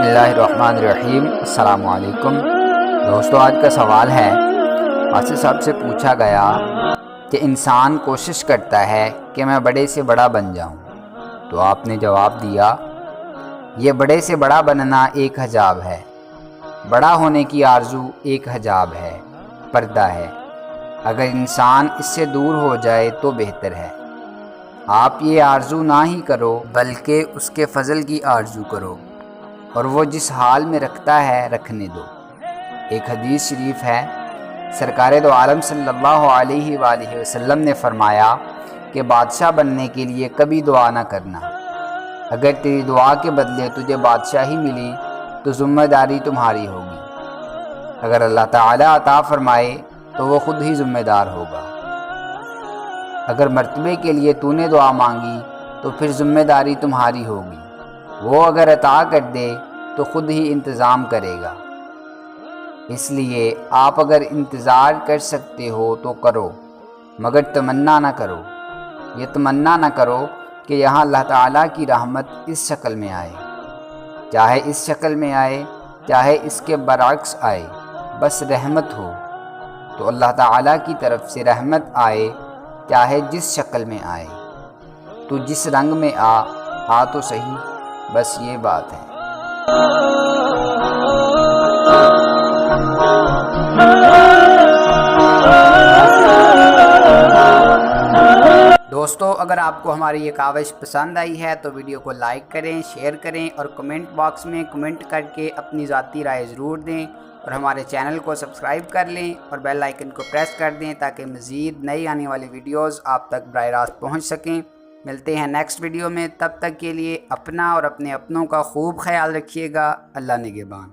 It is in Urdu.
اللہ الرحمن الرحیم۔ السلام علیکم دوستو، آج کا سوال ہے، آصف صاحب سے پوچھا گیا کہ انسان کوشش کرتا ہے کہ میں بڑے سے بڑا بن جاؤں، تو آپ نے جواب دیا یہ بڑے سے بڑا بننا ایک حجاب ہے، بڑا ہونے کی آرزو ایک حجاب ہے، پردہ ہے، اگر انسان اس سے دور ہو جائے تو بہتر ہے۔ آپ یہ آرزو نہ ہی کرو بلکہ اس کے فضل کی آرزو کرو، اور وہ جس حال میں رکھتا ہے رکھنے دو۔ ایک حدیث شریف ہے، سرکار دو عالم صلی اللہ علیہ وآلہ وسلم نے فرمایا کہ بادشاہ بننے کے لیے کبھی دعا نہ کرنا، اگر تیری دعا کے بدلے تجھے بادشاہی ملی تو ذمہ داری تمہاری ہوگی، اگر اللہ تعالیٰ عطا فرمائے تو وہ خود ہی ذمہ دار ہوگا، اگر مرتبے کے لیے تو نے دعا مانگی تو پھر ذمہ داری تمہاری ہوگی، وہ اگر عطا کر دے تو خود ہی انتظام کرے گا۔ اس لیے آپ اگر انتظار کر سکتے ہو تو کرو، مگر تمنا نہ کرو، یہ تمنا نہ کرو کہ یہاں اللہ تعالیٰ کی رحمت اس شکل میں آئے، چاہے اس شکل میں آئے چاہے اس کے برعکس آئے، بس رحمت ہو، تو اللہ تعالیٰ کی طرف سے رحمت آئے چاہے جس شکل میں آئے، تو جس رنگ میں آ تو صحیح، بس یہ بات ہے۔ دوستو، اگر آپ کو ہماری یہ کاوش پسند آئی ہے تو ویڈیو کو لائک کریں، شیئر کریں اور کمنٹ باکس میں کمنٹ کر کے اپنی ذاتی رائے ضرور دیں، اور ہمارے چینل کو سبسکرائب کر لیں اور بیل آئیکن کو پریس کر دیں تاکہ مزید نئی آنے والی ویڈیوز آپ تک براہ راست پہنچ سکیں۔ ملتے ہیں نیکسٹ ویڈیو میں، تب تک کے لیے اپنا اور اپنے اپنوں کا خوب خیال رکھیے گا۔ اللہ نگہبان۔